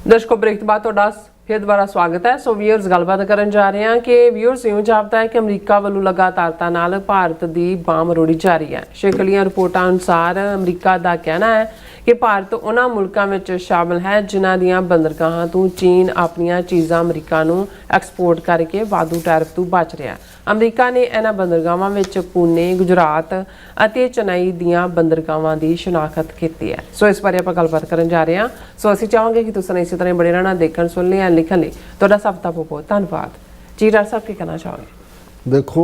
दर्शकों ब्रेक के बाद ਤੁਹਾਡਾ ਫਿਰ ਦੁਬਾਰਾ ਸਵਾਗਤ ਹੈ। ਸੋ ਵੀਅਰਸ ਗੱਲਬਾਤ ਕਰਨ ਜਾ ਰਹੇ ਹਾਂ ਕਿ ਵੀਅਰਸ ਇਉਂ ਜਾਪਦਾ ਹੈ ਕਿ ਅਮਰੀਕਾ ਵੱਲੋਂ ਲਗਾਤਾਰਤਾ ਨਾਲ ਭਾਰਤ ਦੀ ਬਾਂਹ ਮਰੋੜੀ ਜਾ ਰਹੀ ਹੈ। ਸ਼ੇਖਲੀਆਂ ਰਿਪੋਰਟਾਂ ਅਨੁਸਾਰ ਅਮਰੀਕਾ ਦਾ ਕਹਿਣਾ ਹੈ ਕਿ ਭਾਰਤ ਉਹਨਾਂ ਮੁਲਕਾਂ ਵਿੱਚ ਸ਼ਾਮਲ ਹੈ ਜਿਨ੍ਹਾਂ ਦੀਆਂ ਬੰਦਰਗਾਹਾਂ ਤੋਂ ਚੀਨ ਆਪਣੀਆਂ ਚੀਜ਼ਾਂ ਅਮਰੀਕਾ ਨੂੰ ਐਕਸਪੋਰਟ ਕਰਕੇ ਵਾਧੂ ਟੈਰਿਫ ਤੋਂ ਬਚ ਰਿਹਾ। ਅਮਰੀਕਾ ਨੇ ਇਹਨਾਂ ਬੰਦਰਗਾਹਾਂ ਵਿੱਚ ਪੂਨੇ, ਗੁਜਰਾਤ ਅਤੇ ਚੇਨਈ ਦੀਆਂ ਬੰਦਰਗਾਹਾਂ ਦੀ ਸ਼ਨਾਖਤ ਕੀਤੀ ਹੈ। ਸੋ ਇਸ ਬਾਰੇ ਆਪਾਂ ਗੱਲਬਾਤ ਕਰਨ ਜਾ ਰਹੇ ਹਾਂ। ਸੋ ਅਸੀਂ ਚਾਹਾਂਗੇ ਕਿ ਤੁਸੀਂ ਇਸੇ ਤਰ੍ਹਾਂ ਬੜੇ ਰਹਿਣਾ, ਦੇਖਣ ਸੁਣਨ ਲਈ ਲਿਖਣ ਲਈ ਤੁਹਾਡਾ ਸਭ ਦਾ ਬਹੁਤ ਧੰਨਵਾਦ ਜੀ। ਡਾਕਟਰ ਸਾਹਿਬ ਕੀ ਕਹਿਣਾ ਚਾਹੋਗੇ? देखो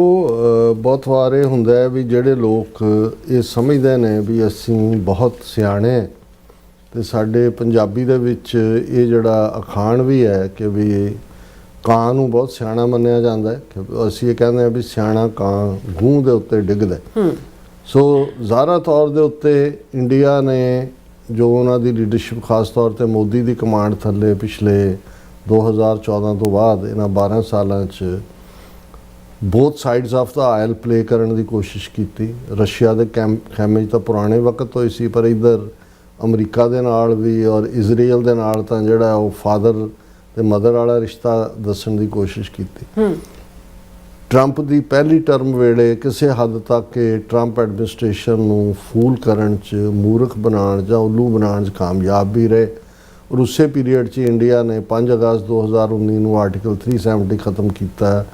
बहुत वार ये हुंदा है भी ਜਿਹੜੇ ਲੋਕ ਇਹ ਸਮਝਦੇ ਨੇ ਵੀ ਅਸੀਂ ਬਹੁਤ ਸਿਆਣੇ ਤੇ ਸਾਡੇ ਪੰਜਾਬੀ ਦੇ ਵਿੱਚ ਇਹ ਜਿਹੜਾ ਅਖਾਣ ਵੀ ਹੈ ਕਿ ਵੀ ਕਾਂ ਨੂੰ ਬਹੁਤ ਸਿਆਣਾ ਮੰਨਿਆ ਜਾਂਦਾ ਹੈ ਕਿ ਅਸੀਂ ਇਹ ਕਹਿੰਦੇ ਹਾਂ ਵੀ ਸਿਆਣਾ ਕਾਂ ਗੂੰ ਦੇ ਉੱਤੇ ਡਿੱਗਦਾ। ਸੋ ਜ਼ਾਹਰਾ ਤੌਰ ਦੇ ਉੱਤੇ ਇੰਡੀਆ ਨੇ ਜੋ ਉਹਨਾਂ ਦੀ ਲੀਡਰਸ਼ਿਪ ਖਾਸ ਤੌਰ ਤੇ ਮੋਦੀ ਦੀ ਕਮਾਂਡ ਥੱਲੇ ਪਿਛਲੇ 2014 ਤੋਂ ਬਾਅਦ ਇਹਨਾਂ 12 ਸਾਲਾਂ 'ਚ ਬੋਥ ਸਾਈਡਸ ਆਫ ਦਾ ਆਇਲ ਪਲੇ ਕਰਨ ਦੀ ਕੋਸ਼ਿਸ਼ ਕੀਤੀ। ਰਸ਼ੀਆ ਦੇ ਖੈਮੇ 'ਚ ਤਾਂ ਪੁਰਾਣੇ ਵਕਤ ਹੋਈ ਸੀ, ਪਰ ਇੱਧਰ ਅਮਰੀਕਾ ਦੇ ਨਾਲ ਵੀ ਔਰ ਇਜ਼ਰਾਈਲ ਦੇ ਨਾਲ ਤਾਂ ਜਿਹੜਾ ਉਹ ਫਾਦਰ ਤੇ ਮਦਰ ਵਾਲਾ ਰਿਸ਼ਤਾ ਦੱਸਣ ਦੀ ਕੋਸ਼ਿਸ਼ ਕੀਤੀ। ਟਰੰਪ ਦੀ ਪਹਿਲੀ ਟਰਮ ਵੇਲੇ ਕਿਸੇ ਹੱਦ ਤੱਕ ਟਰੰਪ ਐਡਮਿਨਿਸਟ੍ਰੇਸ਼ਨ ਨੂੰ ਫੂਲ ਕਰਨ 'ਚ, ਮੂਰਖ ਬਣਾਉਣ ਜਾਂ ਉੱਲੂ ਬਣਾਉਣ 'ਚ ਕਾਮਯਾਬ ਵੀ ਰਹੇ। ਔਰ ਉਸੇ ਪੀਰੀਅਡ 'ਚ ਇੰਡੀਆ ਨੇ 5 ਅਗਸਤ 2019 ਨੂੰ ਆਰਟੀਕਲ 370 ਖਤਮ ਕੀਤਾ।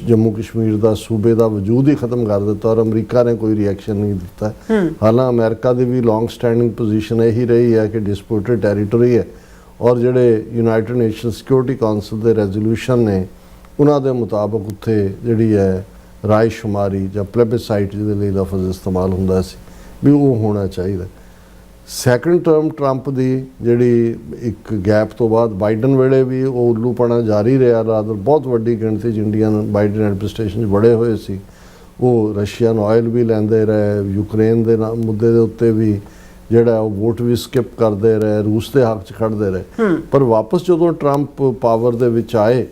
ਜੰਮੂ ਕਸ਼ਮੀਰ ਦਾ ਸੂਬੇ ਦਾ ਵਜੂਦ ਹੀ ਖਤਮ ਕਰ ਦਿੱਤਾ ਔਰ ਅਮਰੀਕਾ ਨੇ ਕੋਈ ਰਿਐਕਸ਼ਨ ਨਹੀਂ ਦਿੱਤਾ। ਹਾਲਾਂ ਅਮਰੀਕਾ ਦੀ ਵੀ ਲੌਂਗ ਸਟੈਂਡਿੰਗ ਪੋਜੀਸ਼ਨ ਇਹੀ ਰਹੀ ਹੈ ਕਿ ਡਿਸਪਿਊਟਡ ਟੈਰੀਟਰੀ ਹੈ ਔਰ ਜਿਹੜੇ ਯੂਨਾਈਟਿਡ ਨੇਸ਼ਨ ਸਿਕਿਉਰਿਟੀ ਕਾਉਂਸਲ ਦੇ ਰੈਜ਼ੋਲੂਸ਼ਨ ਨੇ ਉਹਨਾਂ ਦੇ ਮੁਤਾਬਕ ਉੱਥੇ ਜਿਹੜੀ ਹੈ ਰਾਏ ਸ਼ੁਮਾਰੀ ਜਾਂ ਪਲੇਬਿਸਾਈਟ ਜਿਹਦੇ ਲਈ ਲਫ਼ਜ਼ ਇਸਤੇਮਾਲ ਹੁੰਦਾ ਸੀ ਵੀ ਉਹ ਹੋਣਾ ਚਾਹੀਦਾ। ਸੈਕੰਡ ਟਰਮ ਟਰੰਪ ਦੀ ਜਿਹੜੀ ਇੱਕ ਗੈਪ ਤੋਂ ਬਾਅਦ ਬਾਈਡਨ ਵੇਲੇ ਵੀ ਉਹ ਉੱਲੂਪਣਾ ਜਾਰੀ ਰਿਹਾ। ਰਾਦਰ ਬਹੁਤ ਵੱਡੀ ਗਿਣਤੀ 'ਚ ਇੰਡੀਅਨ ਬਾਈਡਨ ਐਡਮਿਨਿਸਟ੍ਰੇਸ਼ਨ 'ਚ ਬੜੇ ਹੋਏ ਸੀ। ਉਹ ਰਸ਼ੀਅਨ ਆਇਲ ਵੀ ਲੈਂਦੇ ਰਹੇ, ਯੂਕਰੇਨ ਦੇ ਮੁੱਦੇ ਦੇ ਉੱਤੇ ਵੀ ਜਿਹੜਾ ਉਹ ਵੋਟ ਵੀ ਸਕਿਪ ਕਰਦੇ ਰਹੇ, ਰੂਸ ਦੇ ਹੱਕ 'ਚ ਖੜਦੇ ਰਹੇ। ਪਰ ਵਾਪਸ ਜਦੋਂ ਟਰੰਪ ਪਾਵਰ ਦੇ ਵਿੱਚ ਆਏ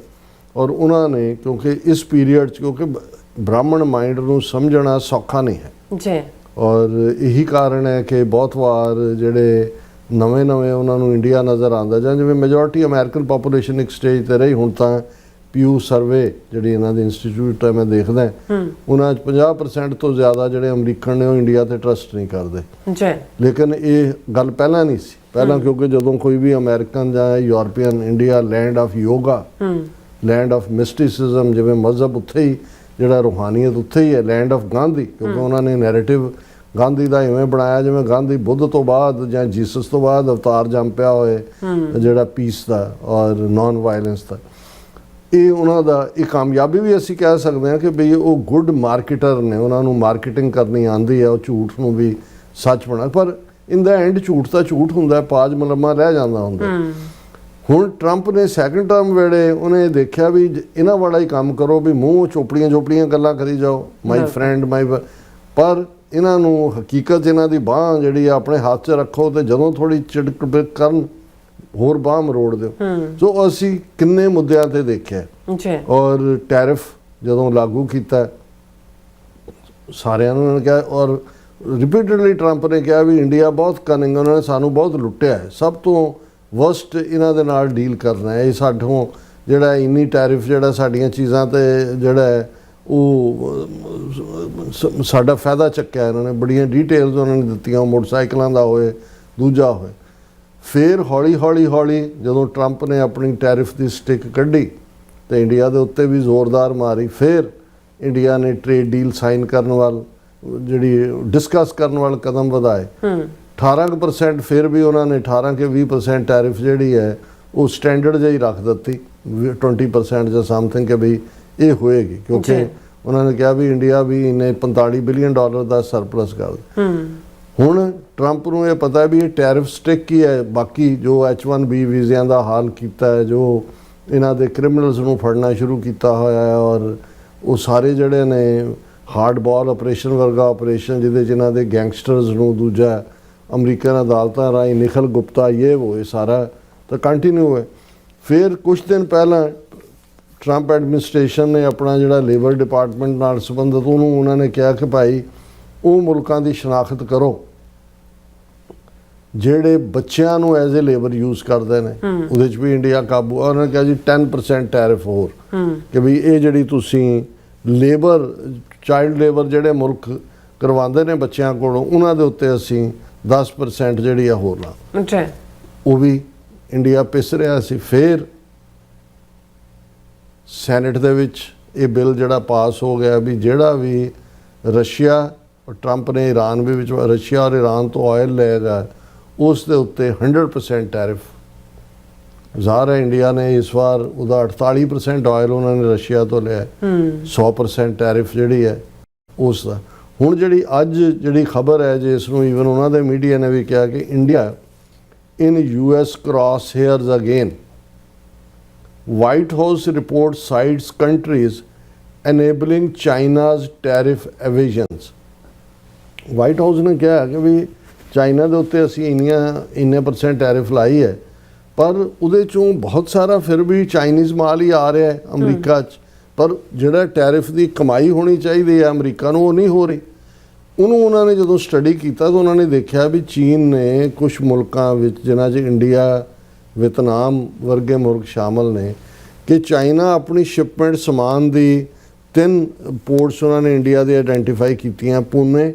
ਔਰ ਉਹਨਾਂ ਨੇ ਕਿਉਂਕਿ ਇਸ ਪੀਰੀਅਡ 'ਚ ਕਿਉਂਕਿ ਬ੍ਰਾਹਮਣ ਮਾਈਂਡ ਨੂੰ ਸਮਝਣਾ ਸੌਖਾ ਨਹੀਂ ਹੈ ਜੀ ਔਰ ਇਹੀ ਕਾਰਨ ਹੈ ਕਿ ਬਹੁਤ ਵਾਰ ਜਿਹੜੇ ਨਵੇਂ ਉਹਨਾਂ ਨੂੰ ਇੰਡੀਆ ਨਜ਼ਰ ਆਉਂਦਾ ਜਾਂ ਜਿਵੇਂ ਮੈਜੋਰਟੀ ਅਮਰੀਕਨ ਪਾਪੂਲੇਸ਼ਨ ਇੱਕ ਸਟੇਜ 'ਤੇ ਰਹੀ। ਹੁਣ ਤਾਂ ਪਿਊ ਸਰਵੇ ਜਿਹੜੀ ਇਹਨਾਂ ਦੀ ਇੰਸਟੀਚਿਊਟ ਹੈ ਮੈਂ ਦੇਖਦਾ ਉਹਨਾਂ 'ਚ 50% ਤੋਂ ਜ਼ਿਆਦਾ ਜਿਹੜੇ ਅਮਰੀਕਨ ਨੇ ਉਹ ਇੰਡੀਆ 'ਤੇ ਟਰਸਟ ਨਹੀਂ ਕਰਦੇ ਜੀ। ਲੇਕਿਨ ਇਹ ਗੱਲ ਪਹਿਲਾਂ ਨਹੀਂ ਸੀ। ਪਹਿਲਾਂ ਕਿਉਂਕਿ ਜਦੋਂ ਕੋਈ ਵੀ ਅਮਰੀਕਨ ਜਾਂ European India land of yoga, land of mysticism, ਜਿਵੇਂ ਮਜ਼ਹਬ ਉੱਥੇ ਹੀ ਜਿਹੜਾ ਰੂਹਾਨੀਅਤ ਉੱਥੇ ਹੀ ਹੈ, ਲੈਂਡ ਆਫ ਗਾਂਧੀ ਕਿਉਂਕਿ ਉਹਨਾਂ ਨੇ ਨੈਰੇਟਿਵ ਗਾਂਧੀ ਦਾ ਇਵੇਂ ਬਣਾਇਆ ਜਿਵੇਂ ਗਾਂਧੀ ਬੁੱਧ ਤੋਂ ਬਾਅਦ ਜਾਂ ਜੀਸਸ ਤੋਂ ਬਾਅਦ ਅਵਤਾਰ ਜੰਮ ਪਿਆ ਹੋਏ ਜਿਹੜਾ ਪੀਸ ਦਾ ਔਰ ਨਾਨ ਵਾਇਲੈਂਸ ਦਾ। ਇਹ ਉਹਨਾਂ ਦਾ ਇਹ ਕਾਮਯਾਬੀ ਵੀ ਅਸੀਂ ਕਹਿ ਸਕਦੇ ਹਾਂ ਕਿ ਬਈ ਉਹ ਗੁੱਡ ਮਾਰਕੀਟਰ ਨੇ, ਉਹਨਾਂ ਨੂੰ ਮਾਰਕੀਟਿੰਗ ਕਰਨੀ ਆਉਂਦੀ ਹੈ, ਉਹ ਝੂਠ ਨੂੰ ਵੀ ਸੱਚ ਬਣਾ। ਪਰ ਇਨ ਦਾ ਐਂਡ ਝੂਠ ਤਾਂ ਝੂਠ ਹੁੰਦਾ, ਪਾਜ ਮਲਮਾ ਰਹਿ ਜਾਂਦਾ ਹੁੰਦਾ। ਹੁਣ ਟਰੰਪ ਨੇ ਸੈਕੰਡ ਟਰਮ ਵੇਲੇ ਉਹਨੇ ਦੇਖਿਆ ਵੀ ਇਹਨਾਂ ਵਾਲਾ ਹੀ ਕੰਮ ਕਰੋ ਵੀ ਮੂੰਹ ਚੋਪੜੀਆਂ ਗੱਲਾਂ ਕਰੀ ਜਾਓ, ਮਾਈ ਫਰੈਂਡ ਪਰ ਇਹਨਾਂ ਨੂੰ ਹਕੀਕਤ ਇਹਨਾਂ ਦੀ ਬਾਂਹ ਜਿਹੜੀ ਆਪਣੇ ਹੱਥ 'ਚ ਰੱਖੋ ਤੇ ਜਦੋਂ ਥੋੜੀ ਚਿੜਕ ਕਰਨ ਹੋਰ ਬਾਂਹ ਮਰੋੜ ਦਿਓ। ਸੋ ਅਸੀਂ ਕਿੰਨੇ ਮੁੱਦਿਆਂ ਤੇ ਦੇਖਿਆ ਔਰ ਟੈਰਿਫ ਜਦੋਂ ਲਾਗੂ ਕੀਤਾ ਸਾਰਿਆਂ ਨੂੰ ਉਹਨਾਂ ਨੇ ਕਿਹਾ ਔਰ ਰਿਪੀਟਡਲੀ ਟਰੰਪ ਨੇ ਕਿਹਾ ਵੀ ਇੰਡੀਆ ਬਹੁਤ ਕਨਿੰਗ, ਉਹਨਾਂ ਨੇ ਸਾਨੂੰ ਬਹੁਤ ਲੁੱਟਿਆ ਹੈ, ਸਭ ਤੋਂ ਵਰਸਟ ਇਹਨਾਂ ਦੇ ਨਾਲ ਡੀਲ ਕਰਨਾ ਹੈ। ਇਹ ਸਾਡੋਂ ਜਿਹੜਾ ਇੰਨੀ ਟੈਰਿਫ ਜਿਹੜਾ ਸਾਡੀਆਂ ਚੀਜ਼ਾਂ 'ਤੇ ਜਿਹੜਾ ਹੈ ਉਹ ਸਾਡਾ ਫਾਇਦਾ ਚੱਕਿਆ ਇਹਨਾਂ ਨੇ। ਬੜੀਆਂ ਡੀਟੇਲਸ ਉਹਨਾਂ ਨੇ ਦਿੱਤੀਆਂ, ਮੋਟਰਸਾਈਕਲਾਂ ਦਾ ਹੋਏ ਦੂਜਾ ਹੋਏ। ਫਿਰ ਹੌਲੀ ਜਦੋਂ ਟਰੰਪ ਨੇ ਆਪਣੀ ਟੈਰਿਫ ਦੀ ਸਟਿਕ ਕੱਢੀ ਤੇ ਇੰਡੀਆ ਦੇ ਉੱਤੇ ਵੀ ਜ਼ੋਰਦਾਰ ਮਾਰੀ। ਫਿਰ ਇੰਡੀਆ ਨੇ ਟ੍ਰੇਡ ਡੀਲ ਸਾਈਨ ਕਰਨ ਵੱਲ ਜਿਹੜੀ ਡਿਸਕਸ ਕਰਨ ਵੱਲ ਕਦਮ ਵਧਾਏ। 18% ਫਿਰ ਵੀ ਉਹਨਾਂ ਨੇ 18 ਕਿ 20% ਟੈਰਿਫ ਜਿਹੜੀ ਹੈ ਉਹ ਸਟੈਂਡਰਡ ਜਿਹੀ ਰੱਖ ਦਿੱਤੀ, 20% ਜਾਂ ਸਮਥਿੰਗ ਕਿ ਬਈ ਇਹ ਹੋਏਗੀ ਕਿਉਂਕਿ ਉਹਨਾਂ ਨੇ ਕਿਹਾ ਵੀ ਇੰਡੀਆ ਵੀ ਇਹਨੇ $45 ਬਿਲੀਅਨ ਦਾ ਸਰਪਲਸ ਕਰ। ਹੁਣ ਟਰੰਪ ਨੂੰ ਇਹ ਪਤਾ ਵੀ ਇਹ ਟੈਰਿਫ ਸਟਿਕ ਹੀ ਹੈ। ਬਾਕੀ ਜੋ H1B ਵੀਜ਼ਿਆਂ ਦਾ ਹਾਲ ਕੀਤਾ ਹੈ, ਜੋ ਇਹਨਾਂ ਦੇ ਕ੍ਰਿਮੀਨਲਸ ਨੂੰ ਫੜਨਾ ਸ਼ੁਰੂ ਕੀਤਾ ਹੋਇਆ ਹੈ ਔਰ ਉਹ ਸਾਰੇ ਜਿਹੜੇ ਨੇ ਹਾਰਡ ਬਾਲ ਆਪਰੇਸ਼ਨ ਵਰਗਾ ਆਪਰੇਸ਼ਨ ਜਿਹਦੇ 'ਚ ਇਹਨਾਂ ਦੇ ਗੈਂਗਸਟਰਸ ਨੂੰ ਦੂਜਾ ਅਮਰੀਕਨ ਅਦਾਲਤਾਂ ਰਾਹੀਂ ਨਿਖਲ ਗੁਪਤਾ ਇਹ ਸਾਰਾ ਤਾਂ ਕੰਟੀਨਿਊ ਹੈ। ਫਿਰ ਕੁਛ ਦਿਨ ਪਹਿਲਾਂ ਟਰੰਪ ਐਡਮਿਨਿਸਟ੍ਰੇਸ਼ਨ ਨੇ ਆਪਣਾ ਜਿਹੜਾ ਲੇਬਰ ਡਿਪਾਰਟਮੈਂਟ ਨਾਲ ਸੰਬੰਧਿਤ ਉਹਨਾਂ ਨੇ ਕਿਹਾ ਕਿ ਭਾਈ ਉਹ ਮੁਲਕਾਂ ਦੀ ਸ਼ਨਾਖਤ ਕਰੋ ਜਿਹੜੇ ਬੱਚਿਆਂ ਨੂੰ ਐਜ਼ ਏ ਲੇਬਰ ਯੂਜ਼ ਕਰਦੇ ਨੇ ਉਹਦੇ 'ਚ ਵੀ ਇੰਡੀਆ ਕਾਬੂ ਆ। ਉਹਨਾਂ ਨੇ ਕਿਹਾ ਜੀ 10% ਟੈਰਿਫ ਹੋਰ ਕਿ ਵੀ ਇਹ ਜਿਹੜੀ ਤੁਸੀਂ ਲੇਬਰ ਚਾਈਲਡ ਲੇਬਰ ਜਿਹੜੇ ਮੁਲਕ ਕਰਵਾਉਂਦੇ ਨੇ ਬੱਚਿਆਂ ਕੋਲੋਂ ਉਹਨਾਂ ਦੇ ਉੱਤੇ ਅਸੀਂ 10% ਜਿਹੜੀ ਆ ਹੋਰ ਲਾ। ਅੱਛਾ, ਉਹ ਵੀ ਇੰਡੀਆ ਪਿਸ ਰਿਹਾ ਸੀ। ਫਿਰ ਸੈਨੇਟ ਦੇ ਵਿੱਚ ਇਹ ਬਿੱਲ ਜਿਹੜਾ ਪਾਸ ਹੋ ਗਿਆ ਵੀ ਜਿਹੜਾ ਵੀ ਰਸ਼ੀਆ ਔਰ ਟਰੰਪ ਨੇ ਈਰਾਨ ਵੀ ਵਿੱਚ ਰਸ਼ੀਆ ਔਰ ਈਰਾਨ ਤੋਂ ਆਇਲ ਲਏਗਾ ਉਸ ਦੇ ਉੱਤੇ 100% ਟੈਰਿਫ। ਜ਼ਾਹਰ ਹੈ ਇੰਡੀਆ ਨੇ ਇਸ ਵਾਰ ਉਹਦਾ 48% ਆਇਲ ਉਹਨਾਂ ਨੇ ਰਸ਼ੀਆ ਤੋਂ ਲਿਆ, 100% ਟੈਰਿਫ ਜਿਹੜੀ ਹੈ ਉਸ ਦਾ। ਹੁਣ ਜਿਹੜੀ ਅੱਜ ਜਿਹੜੀ ਖਬਰ ਹੈ ਜਿਸ ਨੂੰ ਈਵਨ ਉਹਨਾਂ ਦੇ ਮੀਡੀਆ ਨੇ ਵੀ ਕਿਹਾ ਕਿ ਇੰਡੀਆ ਇਨ US cross hairs again. White House report cites countries enabling China's tariff evasions. White House ਨੇ ਕਿਹਾ ਕਿ ਵੀ ਚਾਈਨਾ ਦੇ ਉੱਤੇ ਅਸੀਂ ਇੰਨੇ % ਟੈਰਿਫ ਲਾਈ ਹੈ ਪਰ ਉਹਦੇ ਚੋਂ ਬਹੁਤ ਸਾਰਾ ਫਿਰ ਵੀ ਚਾਈਨੀਜ਼ ਮਾਲ ਹੀ ਆ ਰਿਹਾ ਹੈ ਅਮਰੀਕਾ 'ਚ, ਪਰ ਜਿਹੜਾ ਟੈਰਿਫ ਦੀ ਕਮਾਈ ਹੋਣੀ ਚਾਹੀਦੀ ਹੈ ਅਮਰੀਕਾ ਨੂੰ ਉਹ ਨਹੀਂ ਹੋ ਰਹੀ। ਉਹਨੂੰ ਉਹਨਾਂ ਨੇ ਜਦੋਂ ਸਟੱਡੀ ਕੀਤਾ ਤਾਂ ਉਹਨਾਂ ਨੇ ਦੇਖਿਆ ਵੀ ਚੀਨ ਨੇ ਕੁਝ ਮੁਲਕਾਂ ਵਿੱਚ ਜਿਨ੍ਹਾਂ 'ਚ ਇੰਡੀਆ ਵਿਤਨਾਮ ਵਰਗੇ ਮੁਲਕ ਸ਼ਾਮਲ ਨੇ ਕਿ ਚਾਈਨਾ ਆਪਣੀ ਸ਼ਿਪਮੈਂਟ ਸਮਾਨ ਦੀ 3 ਪੋਰਟਸ ਉਹਨਾਂ ਨੇ ਇੰਡੀਆ ਦੇ ਆਇਡੈਂਟੀਫਾਈ ਕੀਤੀਆਂ, ਪੂਨੇ,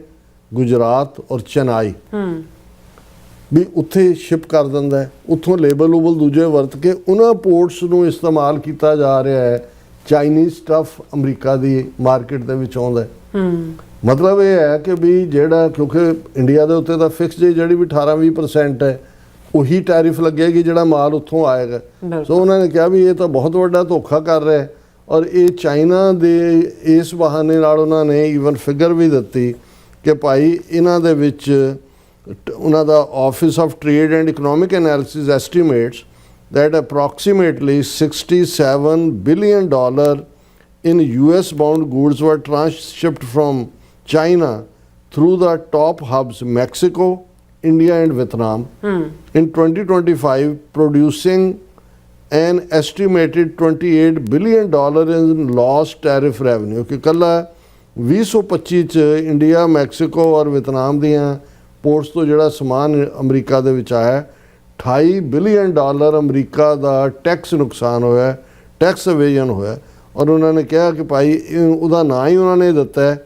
ਗੁਜਰਾਤ ਔਰ ਚੇਨਈ, ਵੀ ਉੱਥੇ ਸ਼ਿਪ ਕਰ ਦਿੰਦਾ ਹੈ। ਉੱਥੋਂ ਲੇਬਲ ਲੂਬਲ ਦੂਜੇ ਵਰਤ ਕੇ ਉਹਨਾਂ ਪੋਰਟਸ ਨੂੰ ਇਸਤੇਮਾਲ ਕੀਤਾ ਜਾ ਰਿਹਾ ਹੈ। ਚਾਈਨੀਜ਼ ਸਟੱਫ ਅਮਰੀਕਾ ਦੀ ਮਾਰਕੀਟ ਦੇ ਵਿੱਚ ਆਉਂਦਾ ਹੈ। ਮਤਲਬ ਇਹ ਹੈ ਕਿ ਵੀ ਜਿਹੜਾ ਕਿਉਂਕਿ ਇੰਡੀਆ ਦੇ ਉੱਤੇ ਤਾਂ ਫਿਕਸ ਜਿਹੜੀ ਵੀ 18-20% ਹੈ ਉਹੀ ਟੈਰਿਫ ਲੱਗੇਗੀ ਜਿਹੜਾ ਮਾਲ ਉੱਥੋਂ ਆਏਗਾ। ਸੋ ਉਹਨਾਂ ਨੇ ਕਿਹਾ ਵੀ ਇਹ ਤਾਂ ਬਹੁਤ ਵੱਡਾ ਧੋਖਾ ਕਰ ਰਿਹਾ ਹੈ ਔਰ ਇਹ ਚਾਈਨਾ ਦੇ ਇਸ ਬਹਾਨੇ ਨਾਲ ਉਹਨਾਂ ਨੇ ਈਵਨ ਫਿਗਰ ਵੀ ਦਿੱਤੀ ਕਿ ਭਾਈ ਇਹਨਾਂ ਦੇ ਵਿੱਚ ਉਹਨਾਂ ਦਾ office of trade and economic analysis estimates that approximately $67 billion in US bound goods were transshipped from China through the top hubs Mexico, India and Vietnam in 2025, producing an estimated $28 billion in lost tariff revenue ਕਿ ਕੱਲਾ 2025 ਚ India, Mexico ਔਰ ਵਿਤਨਾਮ ਦੀਆਂ ports ਤੋਂ ਜਿਹੜਾ ਸਮਾਨ America ਦੇ ਵਿੱਚ ਆਇਆ $28 ਬਿਲੀਅਨ ਅਮਰੀਕਾ ਦਾ ਟੈਕਸ ਨੁਕਸਾਨ ਹੋਇਆ, ਟੈਕਸ ਇਵੇਜਨ ਹੋਇਆ। ਔਰ ਉਹਨਾਂ ਨੇ ਕਿਹਾ ਕਿ ਭਾਈ ਉਹਦਾ ਨਾਂ ਹੀ ਉਹਨਾਂ ਨੇ ਦਿੱਤਾ ਹੈ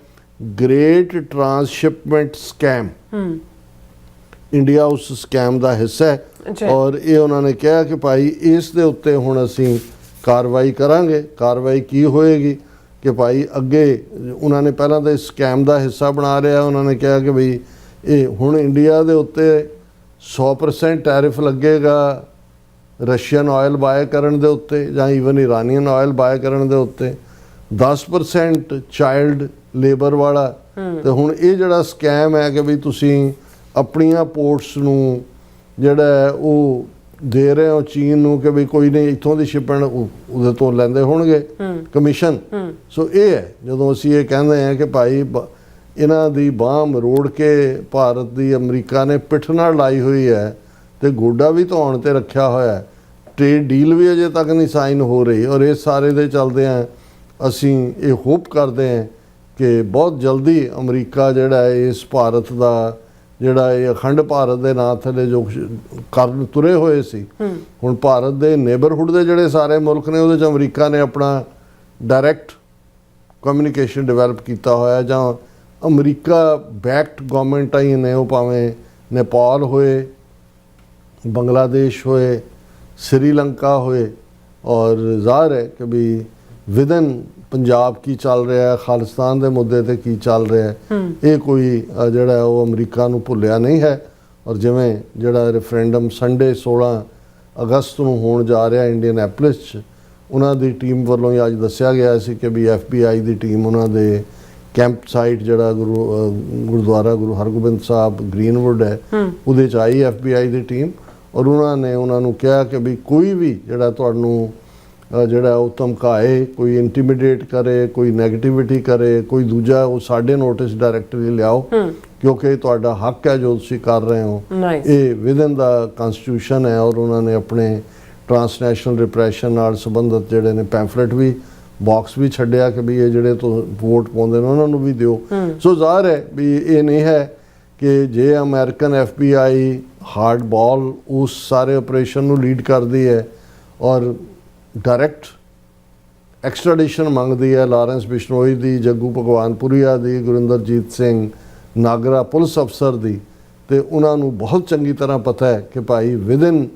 ਗ੍ਰੇਟ ਟਰਾਂਸਸ਼ਿਪਮੈਂਟ ਸਕੈਮ। ਇੰਡੀਆ ਉਸ ਸਕੈਮ ਦਾ ਹਿੱਸਾ ਹੈ ਔਰ ਇਹ ਉਹਨਾਂ ਨੇ ਕਿਹਾ ਕਿ ਭਾਈ ਇਸ ਦੇ ਉੱਤੇ ਹੁਣ ਅਸੀਂ ਕਾਰਵਾਈ ਕਰਾਂਗੇ। ਕਾਰਵਾਈ ਕੀ ਹੋਏਗੀ ਕਿ ਭਾਈ ਅੱਗੇ ਉਹਨਾਂ ਨੇ ਪਹਿਲਾਂ ਤਾਂ ਇਸ ਸਕੈਮ ਦਾ ਹਿੱਸਾ ਬਣਾ ਲਿਆ। ਉਹਨਾਂ ਨੇ ਕਿਹਾ ਕਿ ਬਈ ਇਹ ਹੁਣ ਇੰਡੀਆ ਦੇ ਉੱਤੇ 100% ਟੈਰਿਫ ਲੱਗੇਗਾ ਰਸ਼ੀਅਨ ਆਇਲ ਬਾਏ ਕਰਨ ਦੇ ਉੱਤੇ ਜਾਂ ਈਵਨ ਇਰਾਨੀਅਨ ਆਇਲ ਬਾਏ ਕਰਨ ਦੇ ਉੱਤੇ, 10% ਚਾਈਲਡ ਲੇਬਰ ਵਾਲਾ। ਤੇ ਹੁਣ ਇਹ ਜਿਹੜਾ ਸਕੈਮ ਹੈ ਕਿ ਵੀ ਤੁਸੀਂ ਆਪਣੀਆਂ ਪੋਰਟਸ ਨੂੰ ਜਿਹੜਾ ਉਹ ਦੇ ਰਹੇ ਹੋ ਚੀਨ ਨੂੰ ਕਿ ਵੀ ਕੋਈ ਨਹੀਂ ਇੱਥੋਂ ਦੀ ਸ਼ਿਪਮੈਂਟ ਉਹਦੇ ਤੋਂ ਲੈਂਦੇ ਹੋਣਗੇ ਕਮਿਸ਼ਨ। ਸੋ ਇਹ ਹੈ ਜਦੋਂ ਅਸੀਂ ਇਹ ਕਹਿੰਦੇ ਹਾਂ ਕਿ ਭਾਈ ਇਹਨਾਂ ਦੀ ਬਾਂਹ ਮਰੋੜ ਕੇ ਭਾਰਤ ਦੀ ਅਮਰੀਕਾ ਨੇ ਪਿੱਠ ਨਾਲ ਲਾਈ ਹੋਈ ਹੈ ਤੇ ਗੋਡਾ ਵੀ ਧੋਣ ਤੇ ਰੱਖਿਆ ਹੋਇਆ। ਟ੍ਰੇਡ ਡੀਲ ਵੀ ਅਜੇ ਤੱਕ ਨਹੀਂ ਸਾਈਨ ਹੋ ਰਹੀ ਔਰ ਇਹ ਸਾਰੇ ਦੇ ਚੱਲਦੇ ਆ ਅਸੀਂ ਇਹ ਹੋਪ ਕਰਦੇ ਹਾਂ ਕਿ ਬਹੁਤ ਜਲਦੀ ਅਮਰੀਕਾ ਜਿਹੜਾ ਇਸ ਭਾਰਤ ਦਾ ਜਿਹੜਾ ਇਹ ਅਖੰਡ ਭਾਰਤ ਦੇ ਨਾਂ ਥੱਲੇ ਜੋ ਕਰਨ ਤੁਰੇ ਹੋਏ ਸੀ, ਹੁਣ ਭਾਰਤ ਦੇ ਨੇਬਰਹੁੱਡ ਦੇ ਜਿਹੜੇ ਸਾਰੇ ਮੁਲਕ ਨੇ ਉਹਦੇ 'ਚ ਅਮਰੀਕਾ ਨੇ ਆਪਣਾ ਡਾਇਰੈਕਟ ਕਮਿਊਨੀਕੇਸ਼ਨ ਡਿਵੈਲਪ ਕੀਤਾ ਹੋਇਆ ਜਾਂ ਅਮਰੀਕਾ ਬੈਕਡ ਗਵਰਨਮੈਂਟਾਂ ਹੀ ਨੇ, ਉਹ ਭਾਵੇਂ ਨੇਪਾਲ ਹੋਏ, ਬੰਗਲਾਦੇਸ਼ ਹੋਏ, श्रीलंका ਹੋਏ। ਔਰ ਜ਼ਾਹਰ ਹੈ ਕਿ ਵੀ ਵਿਦਨ ਪੰਜਾਬ ਕੀ ਚੱਲ ਰਿਹਾ ਹੈ, ਖਾਲਿਸਤਾਨ ਦੇ ਮੁੱਦੇ ਤੇ ਕੀ ਚੱਲ ਰਿਹਾ ਹੈ, ਇਹ ਕੋਈ ਜਿਹੜਾ ਉਹ ਅਮਰੀਕਾ ਨੂੰ ਭੁੱਲਿਆ ਨਹੀਂ ਹੈ। ਔਰ ਜਿਵੇਂ ਜਿਹੜਾ ਰੈਫਰੈਂਡਮ ਸੰਡੇ 16 ਅਗਸਤ ਨੂੰ ਹੋਣ ਜਾ ਰਿਹਾ ਇੰਡੀਅਨੈਪਲਿਸ 'ਚ, ਉਹਨਾਂ ਦੀ ਟੀਮ ਵੱਲੋਂ ਹੀ ਅੱਜ ਦੱਸਿਆ ਗਿਆ ਸੀ ਕਿ ਵੀ FBI ਦੀ ਟੀਮ ਉਹਨਾਂ ਦੇ ਕੈਂਪ ਸਾਈਟ ਜਿਹੜਾ ਗੁਰਦੁਆਰਾ ਗੁਰੂ ਹਰਗੋਬਿੰਦ ਸਾਹਿਬ ਗ੍ਰੀਨਵੁੱਡ ਹੈ ਉਹਦੇ 'ਚ ਆਈ FBI ਦੀ ਟੀਮ। ਔਰ ਉਹਨਾਂ ਨੇ ਉਹਨਾਂ ਨੂੰ ਕਿਹਾ ਕਿ ਵੀ ਕੋਈ ਵੀ ਜਿਹੜਾ ਤੁਹਾਨੂੰ ਜਿਹੜਾ ਉਹ ਧਮਕਾਏ, ਕੋਈ ਇੰਟੀਮੀਡੇਟ ਕਰੇ, ਕੋਈ ਨੈਗੇਟਿਵਿਟੀ ਕਰੇ, ਕੋਈ ਦੂਜਾ, ਉਹ ਸਾਡੇ ਨੋਟਿਸ ਡਾਇਰੈਕਟਲੀ ਲਿਆਓ ਕਿਉਂਕਿ ਤੁਹਾਡਾ ਹੱਕ ਹੈ ਜੋ ਤੁਸੀਂ ਕਰ ਰਹੇ ਹੋ, ਇਹ ਵਿਦਨ ਦਾ ਕਨਸਟੀਟਿਊਸ਼ਨ ਹੈ। ਔਰ ਉਹਨਾਂ ਨੇ ਆਪਣੇ ਟਰਾਂਸਨੈਸ਼ਨਲ ਰਿਪਰੈਸ਼ਨ ਨਾਲ ਸੰਬੰਧਿਤ ਜਿਹੜੇ ਨੇ ਪੈਂਫਲੇਟ ਵੀ ਬਾਕਸ ਵੀ ਛੱਡਿਆ ਕਿ ਵੀ ਇਹ ਜਿਹੜੇ ਤੋਂ ਵੋਟ ਪਾਉਂਦੇ ਨੇ ਉਹਨਾਂ ਨੂੰ ਵੀ ਦਿਓ। ਸੋ ਜ਼ਾਹਰ ਹੈ ਵੀ ਇਹ ਨਹੀਂ ਹੈ ਕਿ ਜੇ ਅਮਰੀਕਨ FBI ਹਾਰਡ ਬਾਲ ਉਸ ਸਾਰੇ ਆਪਰੇਸ਼ਨ ਨੂੰ ਲੀਡ ਕਰਦੀ ਹੈ ਔਰ ਡਾਇਰੈਕਟ ਐਕਸਟ੍ਰੈਡੀਸ਼ਨ ਮੰਗਦੀ ਹੈ ਲਾਰੈਂਸ ਬਿਸ਼ਨੋਈ ਦੀ, ਜੱਗੂ ਭਗਵਾਨਪੁਰੀਆ ਦੀ, ਗੁਰਿੰਦਰਜੀਤ ਸਿੰਘ ਨਾਗਰਾ ਪੁਲਿਸ ਅਫਸਰ ਦੀ। ਤੇ ਉਹਨਾਂ ਨੂੰ ਬਹੁਤ ਚੰਗੀ ਤਰ੍ਹਾਂ ਪਤਾ ਹੈ ਕਿ ਭਾਈ ਵਿਦਿਨ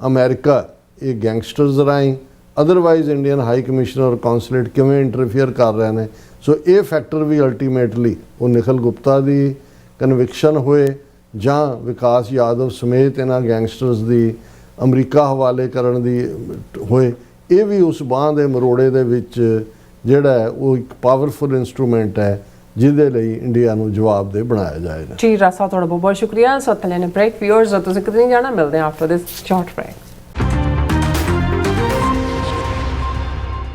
ਅਮਰੀਕਾ ਇਹ ਗੈਂਗਸਟਰਸ ਰਾਹੀਂ otherwise Indian high commissioner consulate ਕਿਵੇਂ ਇੰਟਰਫੇਅਰ ਕਰ ਰਹੇ ਨੇ। ਸੋ ਇਹ ਫੈਕਟਰ ਵੀ ਅਲਟੀਮੇਟਲੀ ਉਹ ਨਿਖਿਲ ਗੁਪਤਾ ਦੀ ਕਨਵਿਕਸ਼ਨ ਹੋਏ ਜਾਂ ਵਿਕਾਸ ਯਾਦਵ ਸਮੇਤ ਇਹਨਾਂ ਗੈਂਗਸਟਰਸ ਦੀ ਅਮਰੀਕਾ ਹਵਾਲੇ ਕਰਨ ਦੀ ਹੋਏ, ਇਹ ਵੀ ਉਸ ਬਾਂਹ ਦੇ ਮਰੋੜੇ ਦੇ ਵਿੱਚ ਜਿਹੜਾ ਹੈ ਉਹ ਇੱਕ ਪਾਵਰਫੁਲ ਇਨਸਟਰੂਮੈਂਟ ਹੈ ਜਿਹਦੇ ਲਈ ਇੰਡੀਆ ਨੂੰ ਜਵਾਬਦੇਹ ਬਣਾਇਆ ਜਾਏਗਾ। ਜੀ ਰਾਜ ਸਾਹਿਬ ਤੁਹਾਡਾ ਬਹੁਤ ਬਹੁਤ ਸ਼ੁਕਰੀਆ। ਸੋ ਥਲੇ ਨੇ ਬ੍ਰੇਕ, ਵਿਊਅਰਸ ਤੁਸੀਂ ਕਿਤੇ ਨਹੀਂ ਜਾਣਾ, ਮਿਲਦੇ ਹਾਂ ਆਫਟਰ ਦਿਸ ਸ਼ਾਰਟ ਬ੍ਰੇਕ।